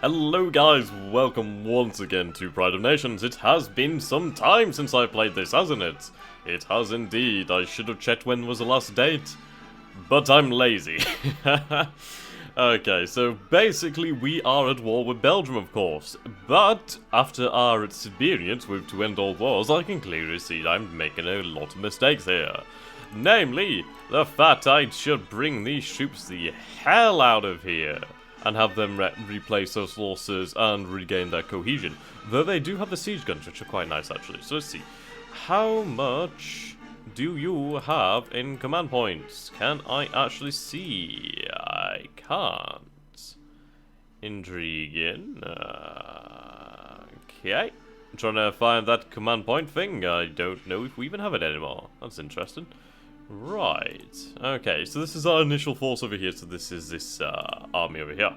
Hello guys, welcome once again to Pride of Nations. It has been some time since I played this, hasn't it? It has indeed. I should have checked when was the last date, but I'm lazy. Okay, so basically we are at war with Belgium, of course, but after our experience with To End All Wars, I can clearly see I'm making a lot of mistakes here. Namely, the fact I should bring these troops the hell out of here and have them replace those losses and regain their cohesion. Though they do have the siege guns, which are quite nice actually. So let's see. How much do you have in command points? Can I actually see? I can't. Intriguing. Okay. I'm trying to find that command point thing. I don't know if we even have it anymore. That's interesting. Right. Okay, so this is our initial force over here. So this is this army over here.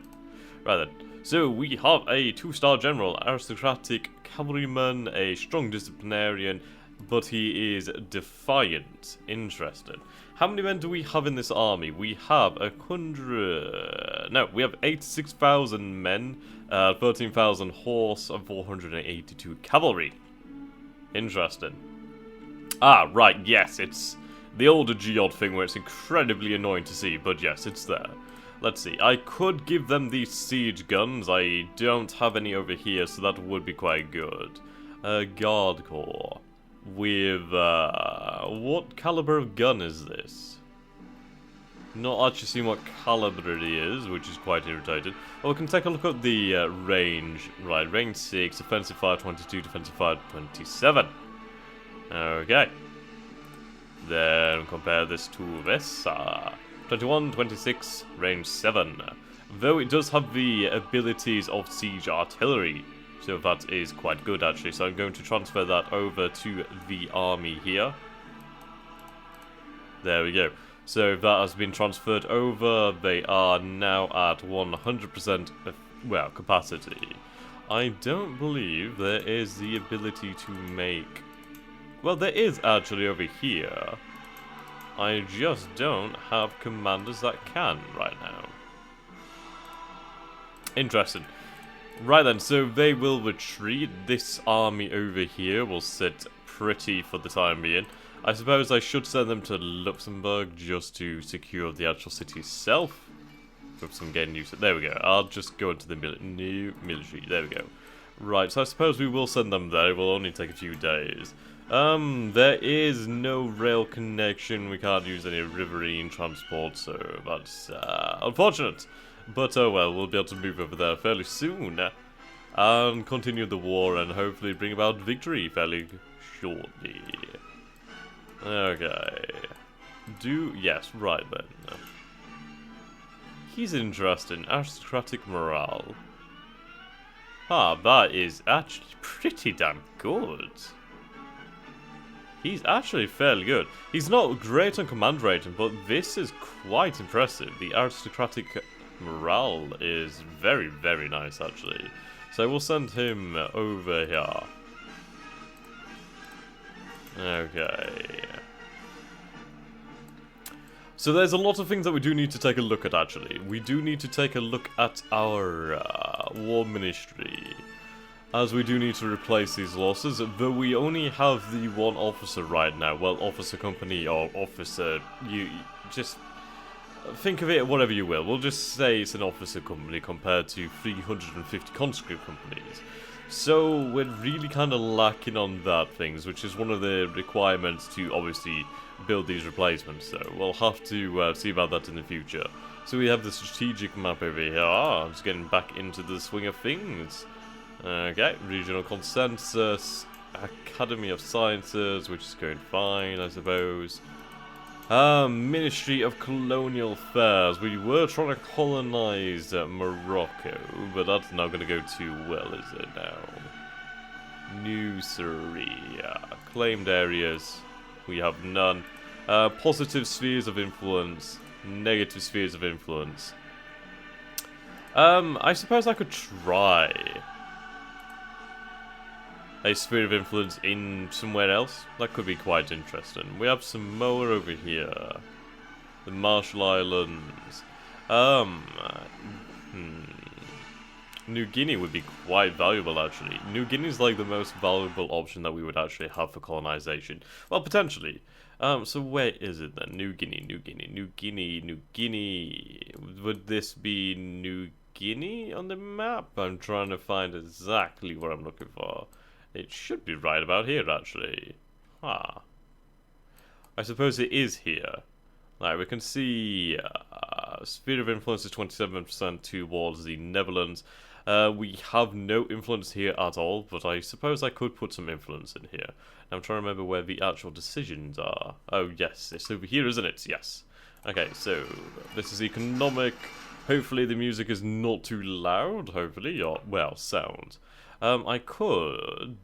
Right then. So we have a 2-star general, aristocratic cavalryman, a strong disciplinarian, but he is defiant. Interesting. How many men do we have in this army? We have 100... No, we have 86,000 men, 13,000 horse, and 482 cavalry. Interesting. Ah, right, yes, it's the older geode thing where it's incredibly annoying to see, but yes, it's there. Let's see, I could give them these siege guns. I don't have any over here, so that would be quite good. Guard Corps. With, what caliber of gun is this? Not actually seeing what caliber it is, which is quite irritating. Well, we can take a look at the range. Right, range 6, offensive fire 22, defensive fire 27. Okay. Then compare this to this. 21, 26, range 7. Though it does have the abilities of siege artillery. So that is quite good actually. So I'm going to transfer that over to the army here. There we go. So that has been transferred over. They are now at 100% well, capacity. I don't believe there is the ability to make... Well, there is actually over here. I just don't have commanders that can right now. Interesting. Right then, so they will retreat. This army over here will sit pretty for the time being. I suppose I should send them to Luxembourg just to secure the actual city itself. With some getting used to it. There we go. I'll just go into the new military. There we go. Right, so I suppose we will send them there. It will only take a few days. There is no rail connection. We can't use any riverine transport, so that's unfortunate. But oh well, we'll be able to move over there fairly soon and continue the war and hopefully bring about victory fairly shortly. Okay. Yes, right then. He's interesting. Aristocratic morale. Ah, that is actually pretty damn good. He's actually fairly good. He's not great on command rating, but this is quite impressive. The aristocratic morale is very, very nice, actually. So we'll send him over here. Okay. So there's a lot of things that we do need to take a look at, actually. We do need to take a look at our war ministry, as we do need to replace these losses, though we only have the one officer right now. Well, officer company or officer, you just think of it whatever you will. We'll just say it's an officer company compared to 350 conscript companies. So we're really kind of lacking on that things, which is one of the requirements to obviously build these replacements. So we'll have to see about that in the future. So we have the strategic map over here. Just getting back into the swing of things. Okay, regional consensus, Academy of Sciences, which is going fine, I suppose. Ministry of Colonial Affairs. We were trying to colonize Morocco, but that's not going to go too well, is it now? Newsery. Claimed areas. We have none. Positive spheres of influence. Negative spheres of influence. I suppose I could try a sphere of influence in somewhere else. That could be quite interesting. We have Samoa over here. The Marshall Islands. New Guinea would be quite valuable, actually. New Guinea is like the most valuable option that we would actually have for colonization. Well, potentially. So where is it then? New Guinea, New Guinea, New Guinea, New Guinea. Would this be New Guinea on the map? I'm trying to find exactly what I'm looking for. It should be right about here, actually. Ah. I suppose it is here. Right, we can see sphere of influence is 27% towards the Netherlands. We have no influence here at all, but I suppose I could put some influence in here. I'm trying to remember where the actual decisions are. Oh, yes, it's over here, isn't it? Yes. Okay, so this is economic. Hopefully the music is not too loud, hopefully, or, well, sound. I could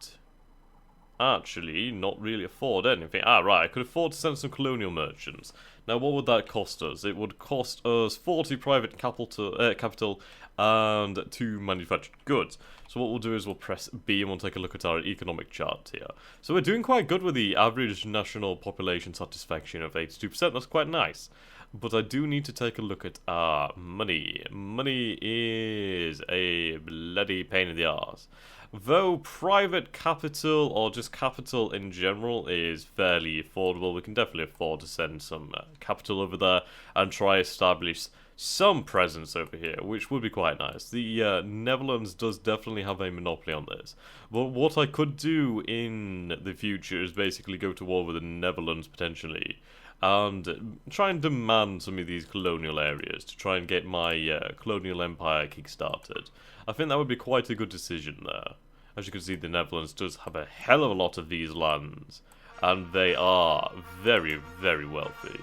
actually not really afford anything. Ah, right, I could afford to send some colonial merchants. Now, what would that cost us? It would cost us 40 private capital and 2 manufactured goods. So what we'll do is we'll press B and we'll take a look at our economic chart here. So we're doing quite good with the average national population satisfaction of 82%. That's quite nice. But I do need to take a look at our money. Money is a bloody pain in the arse. Though private capital, or just capital in general, is fairly affordable, we can definitely afford to send some capital over there and try establish some presence over here, which would be quite nice. The Netherlands does definitely have a monopoly on this. But what I could do in the future is basically go to war with the Netherlands, potentially, and try and demand some of these colonial areas to try and get my colonial empire kick-started. I think that would be quite a good decision there. As you can see, the Netherlands does have a hell of a lot of these lands, and they are very, very wealthy.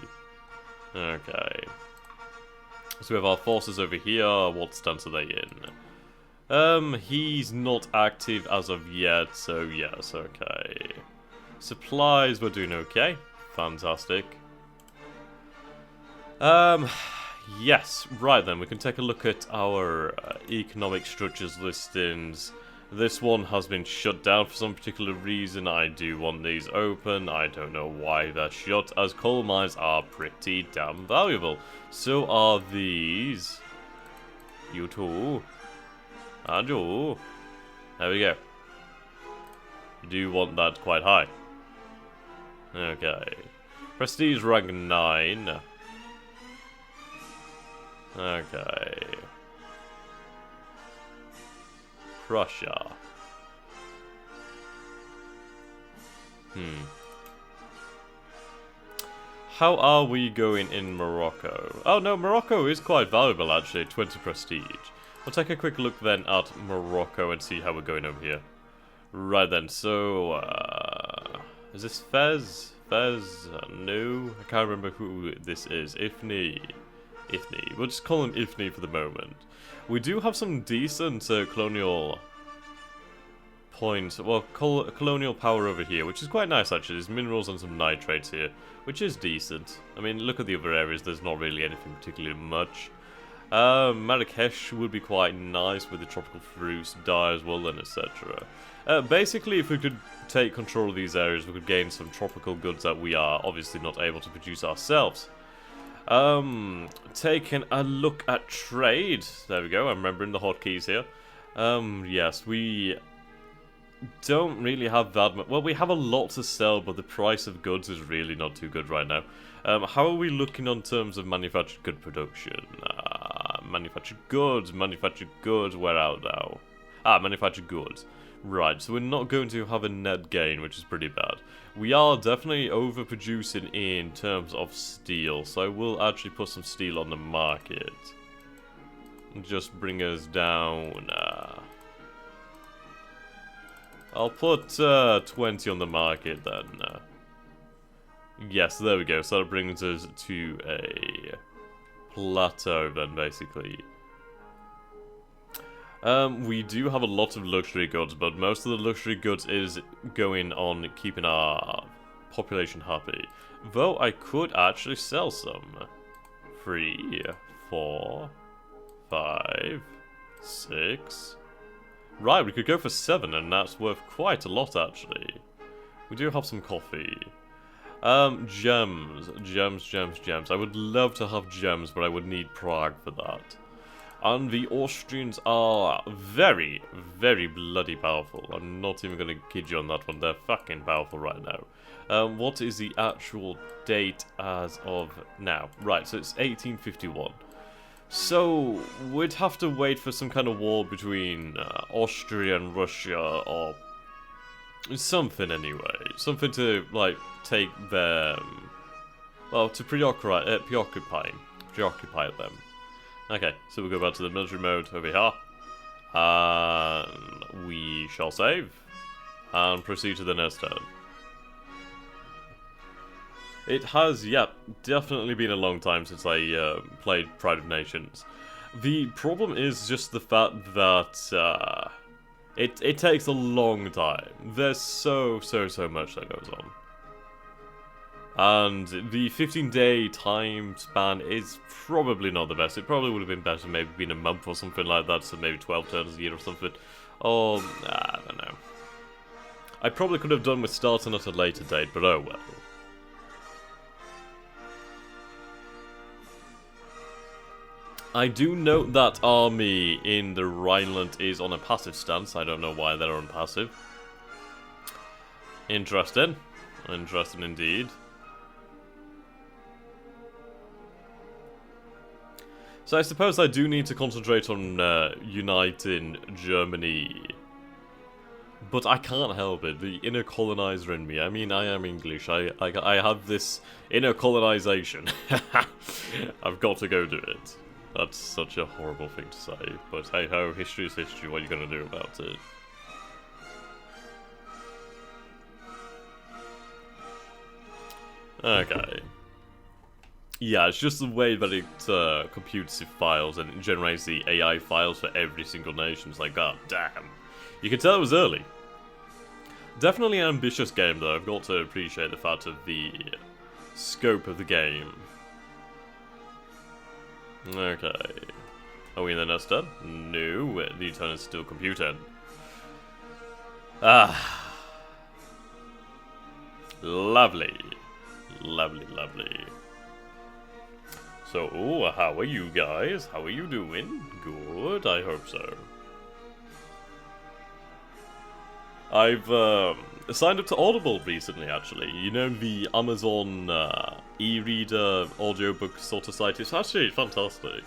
Okay. So we have our forces over here. What stance are they in? He's not active as of yet, so yes, okay. Supplies, we're doing okay. Fantastic. Yes, right then, we can take a look at our economic structures listings. This one has been shut down for some particular reason. I do want these open. I don't know why they're shut, as coal mines are pretty damn valuable. So are these. You too. And you. There we go. You do want that quite high. Okay. Prestige rank 9. Okay. Prussia. How are we going in Morocco? Oh no, Morocco is quite valuable actually, 20 prestige. We'll take a quick look then at Morocco and see how we're going over here. Right then, so is this Fez? Fez? No, I can't remember who this is. Ifni. We'll just call him Ifni for the moment. We do have some decent colonial points, well, colonial power over here, which is quite nice actually. There's minerals and some nitrates here, which is decent. I mean, look at the other areas, there's not really anything particularly much. Marrakesh would be quite nice with the tropical fruits, dyes, wool, etc. Basically, if we could take control of these areas, we could gain some tropical goods that we are obviously not able to produce ourselves. Taking a look at trade. There we go, I'm remembering the hotkeys here. Yes, we don't really have that much. Well, we have a lot to sell, but the price of goods is really not too good right now. How are we looking on terms of manufactured good production? Manufactured goods, where out now? Manufactured goods. Right, so we're not going to have a net gain, which is pretty bad. We are definitely overproducing in terms of steel, so I will actually put some steel on the market. Just bring us down. I'll put 20 on the market then. Yes, there we go. So that brings us to a plateau then, basically. We do have a lot of luxury goods, but most of the luxury goods is going on keeping our population happy. Though I could actually sell some. 3, 4, 5, 6. Right, we could go for 7, and that's worth quite a lot, actually. We do have some coffee. Gems. I would love to have gems, but I would need Prague for that. And the Austrians are very, very bloody powerful. I'm not even going to kid you on that one. They're fucking powerful right now. What is the actual date as of now? Right, so it's 1851. So, we'd have to wait for some kind of war between Austria and Russia, or something anyway. Something to, like, take them... Well, to preoccupy them. Okay, so we'll go back to the military mode over here. And we shall save. And proceed to the next turn. It has, yeah, definitely been a long time since I played Pride of Nations. The problem is just the fact that it takes a long time. There's so much that goes on. And the 15-day time span is probably not the best. It probably would have been better maybe been a month or something like that, so maybe 12 turns a year or something. Or, I don't know. I probably could have done with starting at a later date, but oh well. I do note that army in the Rhineland is on a passive stance. I don't know why they're on passive. Interesting. Interesting indeed. So I suppose I do need to concentrate on uniting Germany. But I can't help it, the inner colonizer in me. I mean, I am English, I have this inner colonization. I've got to go do it. That's such a horrible thing to say, but hey ho, history is history, what are you going to do about it? Okay. Yeah, it's just the way that it computes the files and it generates the AI files for every single nation. It's like, god damn. You can tell it was early. Definitely an ambitious game though, I've got to appreciate the fact of the scope of the game. Okay. Are we in the next turn? No, the turn is still computing. Ah. Lovely. Lovely, lovely. So, how are you guys? How are you doing? Good, I hope so. I've signed up to Audible recently, actually. You know, the Amazon e-reader audiobook sort of site. It's actually fantastic.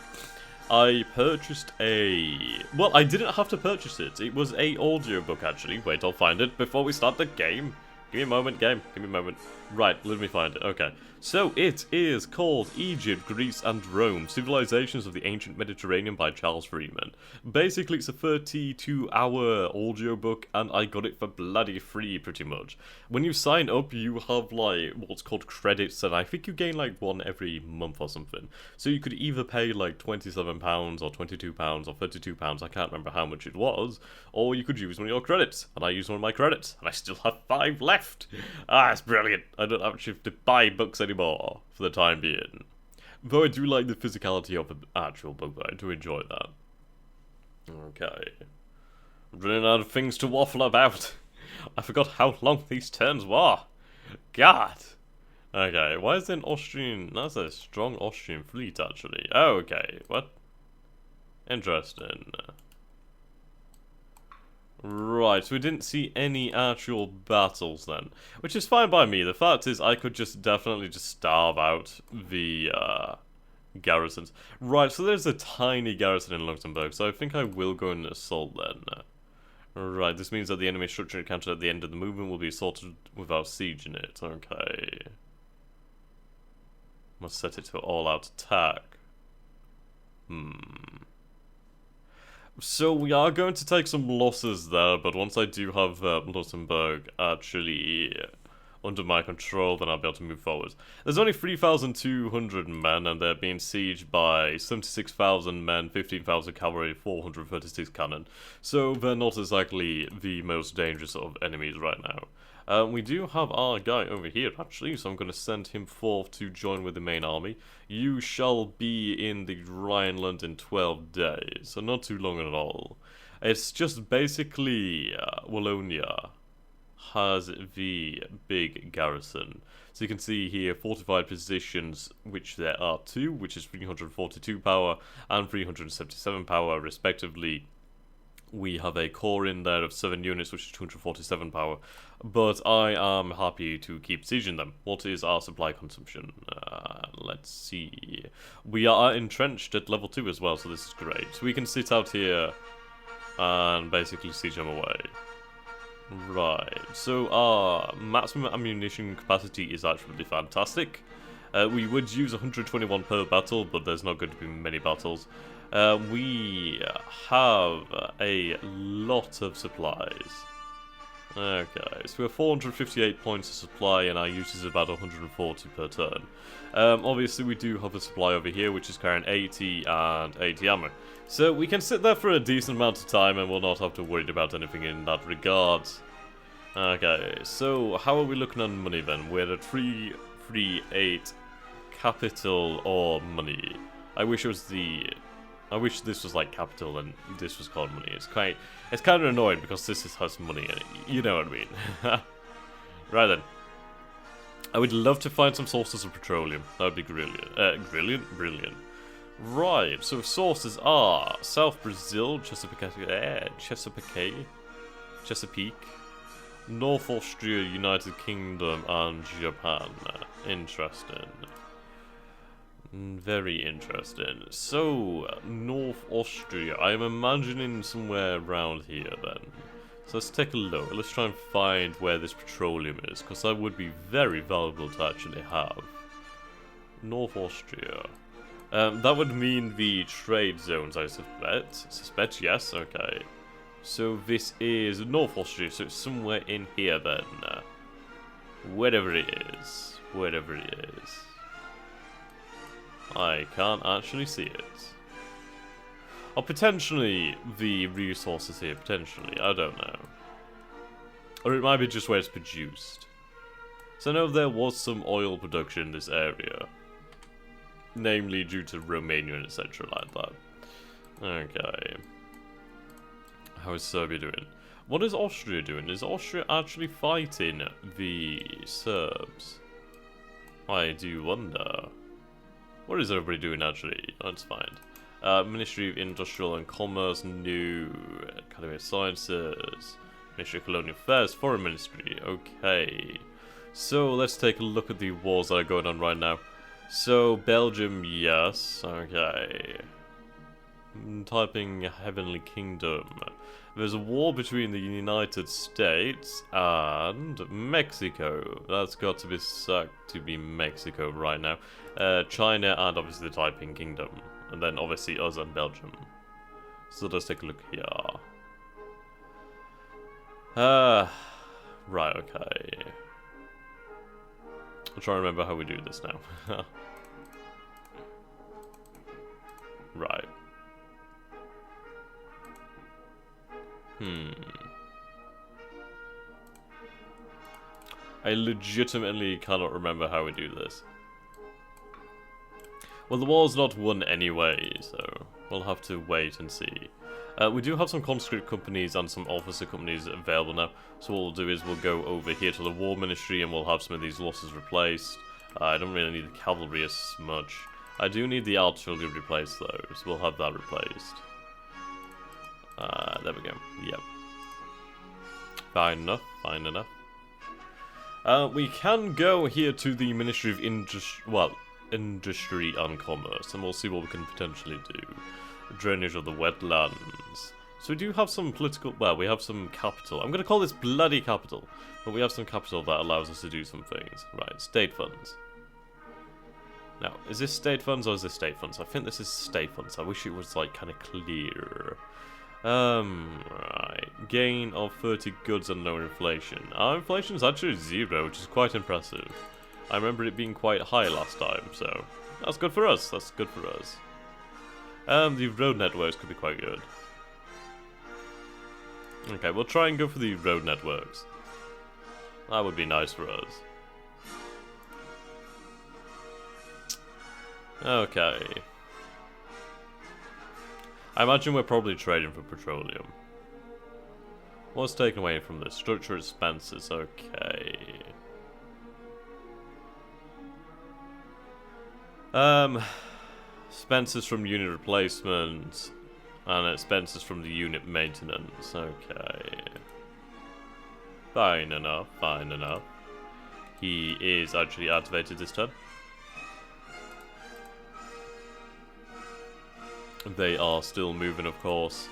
I purchased a... Well, I didn't have to purchase it. It was a audiobook, actually. Wait, I'll find it before we start the game. Give me a moment, game. Give me a moment. Right, let me find it. Okay. So, it is called Egypt, Greece and Rome, Civilizations of the Ancient Mediterranean by Charles Freeman. Basically, it's a 32-hour audiobook, and I got it for bloody free, pretty much. When you sign up, you have, like, what's called credits, and I think you gain, like, one every month or something. So you could either pay, like, £27 or £22 or £32, I can't remember how much it was, or you could use one of your credits. And I used one of my credits, and I still have 5 left. Ah, it's brilliant. I don't actually have to buy books anymore for the time being. Though I do like the physicality of the actual book, I do enjoy that. Okay. I'm running out of things to waffle about. I forgot how long these turns were. God. Okay, why is there an Austrian... That's a strong Austrian fleet, actually. Oh, okay. What? Interesting. Right, so we didn't see any actual battles then. Which is fine by me. The fact is, I could just definitely just starve out the garrisons. Right, so there's a tiny garrison in Luxembourg, so I think I will go and assault then. Right, this means that the enemy structure encountered at the end of the movement will be assaulted without sieging it. Okay. Must set it to all-out attack. So we are going to take some losses there, but once I do have Luxembourg actually under my control, then I'll be able to move forward. There's only 3,200 men, and they're being sieged by 76,000 men, 15,000 cavalry, 436 cannon. So they're not exactly the most dangerous of enemies right now. We do have our guy over here, actually, so I'm going to send him forth to join with the main army. You shall be in the Rhineland in 12 days, so not too long at all. It's just basically Wallonia has the big garrison. So you can see here fortified positions, which there are two, which is 342 power and 377 power respectively. We have a core in there of 7 units, which is 247 power, but I am happy to keep sieging them. What is our supply consumption? Let's see. We are entrenched at level 2 as well, so this is great. So we can sit out here and basically siege them away. Right, so our maximum ammunition capacity is actually fantastic. We would use 121 per battle, but there's not going to be many battles. We have a lot of supplies. Okay, so we have 458 points of supply and our use is about 140 per turn. Obviously we do have a supply over here which is carrying 80 and 80 ammo. So we can sit there for a decent amount of time and we'll not have to worry about anything in that regard. Okay, so how are we looking on money then? We're at 338 capital or money. I wish this was like capital and this was called money. It's kind of annoying because this has money in it. You know what I mean. Right then. I would love to find some sources of petroleum. That would be brilliant. Brilliant. Right, so sources are South Brazil, Chesapeake, North Austria, United Kingdom, and Japan. Interesting. Very interesting. So, North Austria. I'm imagining somewhere around here then. So let's take a look. Let's try and find where this petroleum is, because that would be very valuable to actually have. North Austria. That would mean the trade zones, I suspect, yes, okay. So this is North Austria, so it's somewhere in here then. Wherever it is. I can't actually see it. Or potentially the resources here, potentially, I don't know. Or it might be just where it's produced. So I know there was some oil production in this area. Namely due to Romania and etc. like that. Okay. How is Serbia doing? What is Austria doing? Is Austria actually fighting the Serbs? I do wonder. What is everybody doing actually? Let's find. Ministry of Industrial and Commerce, New Academy of Sciences, Ministry of Colonial Affairs, Foreign Ministry. Okay. So let's take a look at the wars that are going on right now. So Belgium, yes. Okay. Typing Heavenly Kingdom. There's a war between the United States and Mexico. That's got to be sucked to be Mexico right now. China and obviously the Taiping Kingdom. And then obviously us and Belgium. So let's take a look here. Right, okay. I'll try and remember how we do this now. Right. I legitimately cannot remember how we do this. Well, the war's not won anyway, so we'll have to wait and see. We do have some conscript companies and some officer companies available now, so what we'll do is we'll go over here to the War Ministry and we'll have some of these losses replaced. I don't really need the cavalry as much. I do need the artillery replaced though, so we'll have that replaced. There we go, yep. Fine enough, fine enough. We can go here to the Ministry of Industry and Commerce, and we'll see what we can potentially do. Drainage of the wetlands. So we do have some political, well, we have some capital. I'm going to call this bloody capital, but we have some capital that allows us to do some things. Right, state funds. Now, is this state funds or is this state funds? I think this is state funds. I wish it was, like, kind of clear. Right. Gain of 30 goods and no inflation. Our inflation is actually 0, which is quite impressive. I remember it being quite high last time, so that's good for us. That's good for us. The road networks could be quite good. Okay, we'll try and go for the road networks. That would be nice for us. Okay. I imagine we're probably trading for petroleum. What's taken away from this? Structure expenses, okay. Expenses from unit replacement and expenses from the unit maintenance, okay. Fine enough, fine enough. He is actually activated this turn. They are still moving, of course.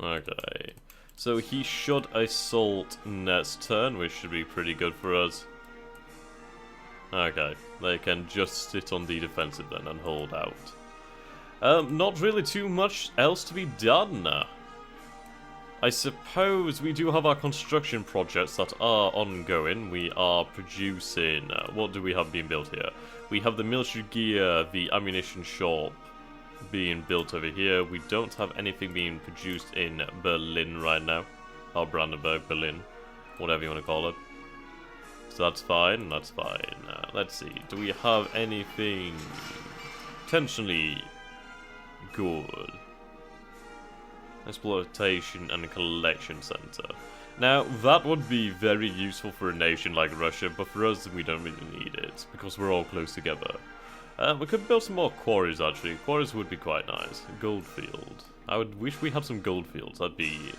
Okay. So he should assault next turn, which should be pretty good for us. Okay. They can just sit on the defensive then and hold out. Not really too much else to be done. I suppose we do have our construction projects that are ongoing. We are producing... what do we have being built here? We have the military gear, the ammunition shop being built over here. We don't have anything being produced in Berlin right now. Or Brandenburg, Berlin. Whatever you want to call it. So that's fine, that's fine. Let's see. Do we have anything potentially good? Exploitation and collection center. Now, that would be very useful for a nation like Russia, but for us, we don't really need it, because we're all close together. We could build some more quarries, actually. Quarries would be quite nice. Goldfield. I would wish we had some gold fields. That'd be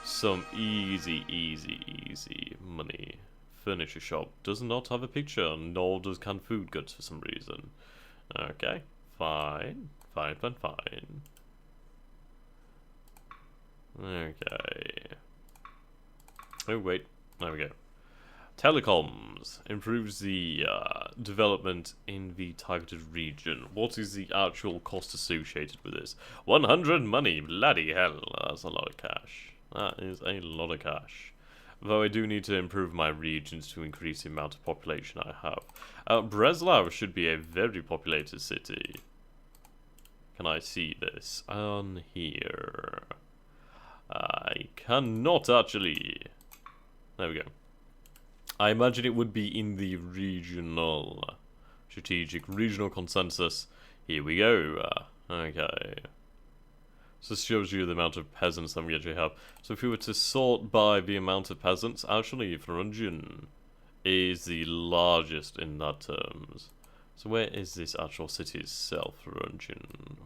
some easy money. Furniture shop does not have a picture, nor does canned food goods for some reason. Okay, fine. Fine. Okay. Oh, wait. There we go. Telecoms improves the development in the targeted region. What is the actual cost associated with this? 100 money. Bloody hell. That's a lot of cash. That is a lot of cash. Though I do need to improve my regions to increase the amount of population I have. Breslau should be a very populated city. Can I see this on here? I cannot actually. There we go. I imagine it would be in the regional strategic regional consensus. Here we go. Okay. So this shows you the amount of peasants that we actually have. So if we were to sort by the amount of peasants, actually Thuringian is the largest in that terms. So where is this actual city itself? Thuringian.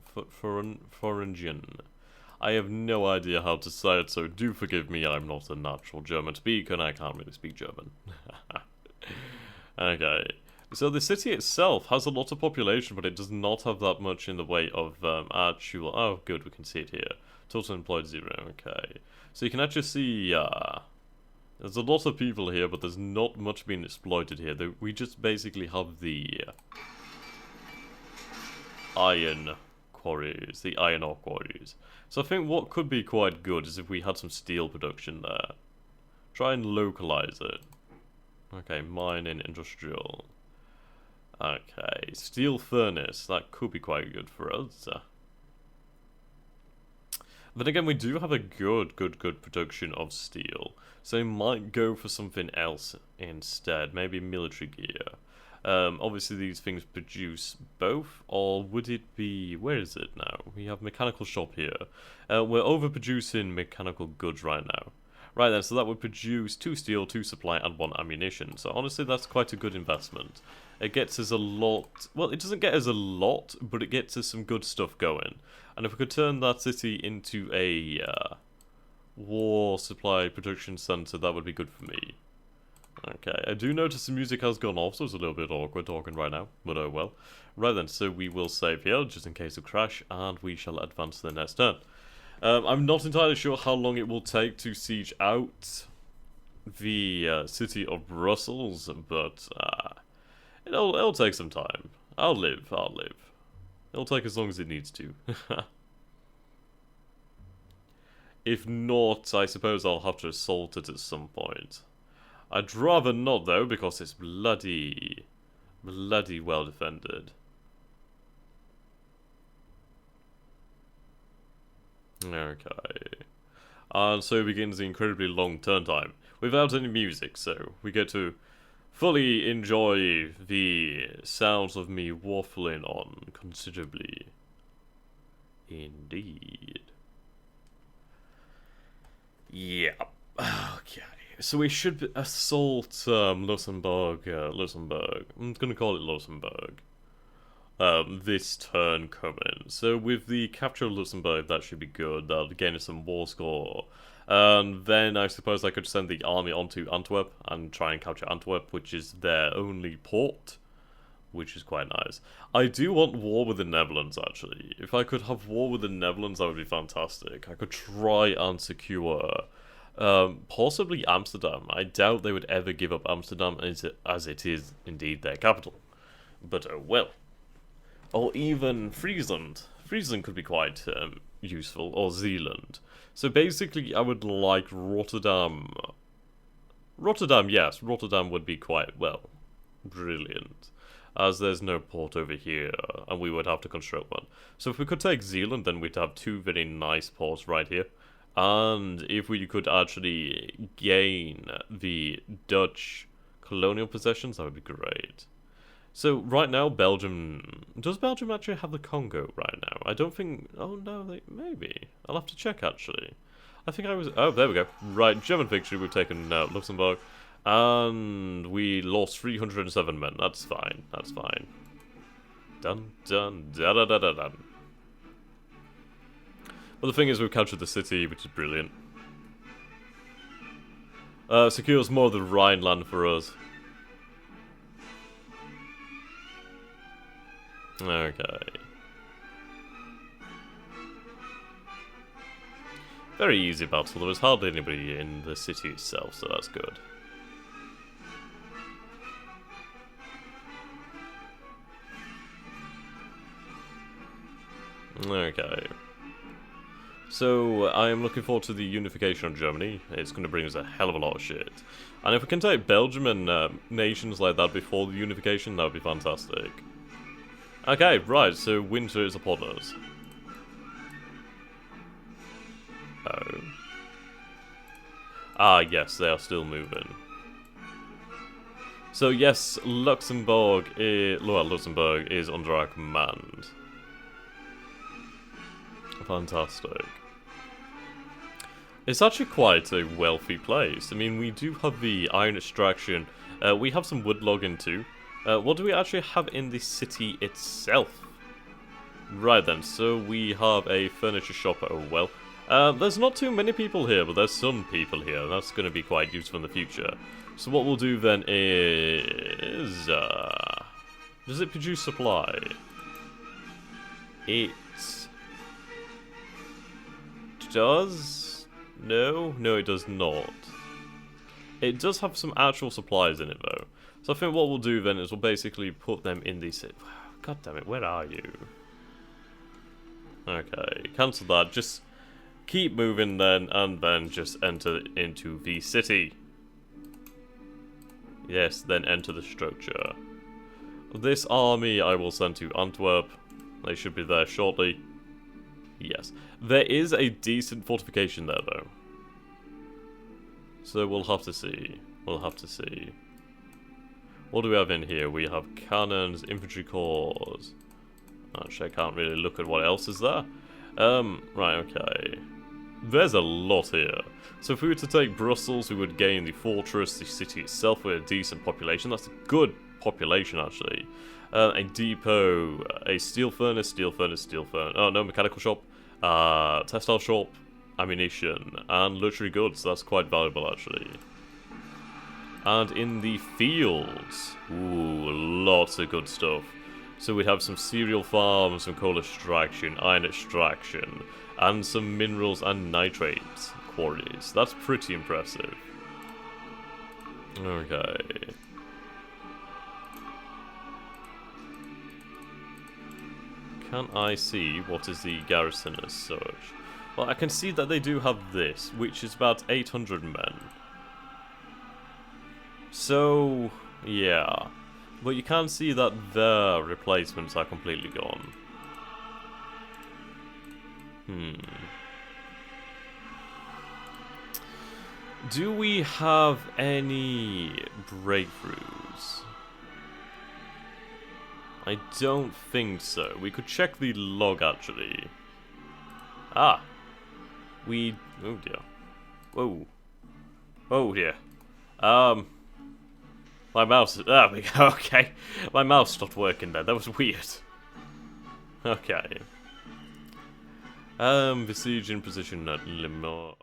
I have no idea how to say it, so do forgive me, I'm not a natural German speaker and I can't really speak German. Okay. So the city itself has a lot of population, but it does not have that much in the way of actual... Oh, good, we can see it here. Total employed 0, okay. So you can actually see... there's a lot of people here, but there's not much being exploited here. We just basically have the... iron quarries, the iron ore quarries. So I think what could be quite good is if we had some steel production there. Try and localize it. Okay, mining, industrial... Okay, steel furnace, that could be quite good for us. But again, we do have a good production of steel. So we might go for something else instead, maybe military gear. Obviously these things produce both, or would it be... Where is it now? We have mechanical shop here. We're overproducing mechanical goods right now. Right then, so that would produce 2 steel, 2 supply, and 1 ammunition. So honestly, that's quite a good investment. It gets us a lot... Well, it doesn't get us a lot, but it gets us some good stuff going. And if we could turn that city into a war supply production center, that would be good for me. Okay, I do notice the music has gone off, so it's a little bit awkward talking right now, but oh well. Right then, so we will save here, just in case of crash, and we shall advance to the next turn. I'm not entirely sure how long it will take to siege out the city of Brussels, but it'll take some time. I'll live. It'll take as long as it needs to. If not, I suppose I'll have to assault it at some point. I'd rather not, though, because it's bloody well defended. Okay. And so begins the incredibly long turn time, without any music, so we get to fully enjoy the sounds of me waffling on considerably. Indeed. so we should assault Luxembourg. Luxembourg. I'm gonna call it Luxembourg. This turn coming. So with the capture of Luxembourg, that should be good. That'll gain us some war score. And then I suppose I could send the army onto Antwerp and try and capture Antwerp, which is their only port, which is quite nice. I do want war with the Netherlands, actually. If I could have war with the Netherlands, that would be fantastic. I could try and secure possibly Amsterdam. I doubt they would ever give up Amsterdam as it is indeed their capital. But oh well. Or even Friesland. Friesland could be quite useful, or Zeeland. So basically, I would like Rotterdam. Rotterdam, yes, Rotterdam would be quite, well, brilliant. As there's no port over here, and we would have to construct one. So if we could take Zeeland, then we'd have two very nice ports right here. And if we could actually gain the Dutch colonial possessions, that would be great. So right now, Belgium... Does Belgium actually have the Congo right now? I don't think... Oh no, maybe. I'll have to check actually. I think I was... Oh, there we go. Right, German victory. We've taken Luxembourg. And we lost 307 men. That's fine. That's fine. Dun dun da da da da dun. But the thing is, we've captured the city, which is brilliant. Secures more of the Rhineland for us. Okay. Very easy battle. There was hardly anybody in the city itself, so that's good. Okay. So, I am looking forward to the unification of Germany. It's going to bring us a hell of a lot of shit. And if we can take Belgium and nations like that before the unification, that would be fantastic. Okay, right, so winter is upon us. Oh. Ah, yes, they are still moving. So yes, Luxembourg is under our command. Fantastic. It's actually quite a wealthy place. I mean, we do have the iron extraction. We have some wood logging too. What do we actually have in the city itself? Right then, so we have a furniture shop. Oh well. There's not too many people here, but there's some people here, and that's going to be quite useful in the future. So what we'll do then is... does it produce supply? It does? No? No, it does not. It does have some actual supplies in it, though. So I think what we'll do then is we'll basically put them in these... God damn it, where are you? Okay, cancel that. Just keep moving then, and then just enter into the city. Yes, then enter the structure. This army I will send to Antwerp. They should be there shortly. Yes. There is a decent fortification there, though. So we'll have to see. We'll have to see. What do we have in here? We have cannons, infantry corps. Actually, I can't really look at what else is there. Right, okay. There's a lot here. So if we were to take Brussels, we would gain the fortress, the city itself with a decent population. That's a good population, actually. A depot, a steel furnace, steel furnace, steel furnace. Oh, no, mechanical shop. Textile shop, ammunition, and luxury goods. That's quite valuable, actually. And in the fields, ooh, lots of good stuff. So we'd have some cereal farms, some coal extraction, iron extraction, and some minerals and nitrate quarries. That's pretty impressive. Okay. Can I see what is the garrison as such? Well, I can see that they do have this, which is about 800 men. So, yeah. But you can see that their replacements are completely gone. Do we have any breakthroughs? I don't think so. We could check the log, actually. Ah! Oh dear. Whoa. Oh dear. My mouse. There we go. Okay, my mouse stopped working there. That was weird. Okay. Besiege in position at Limor.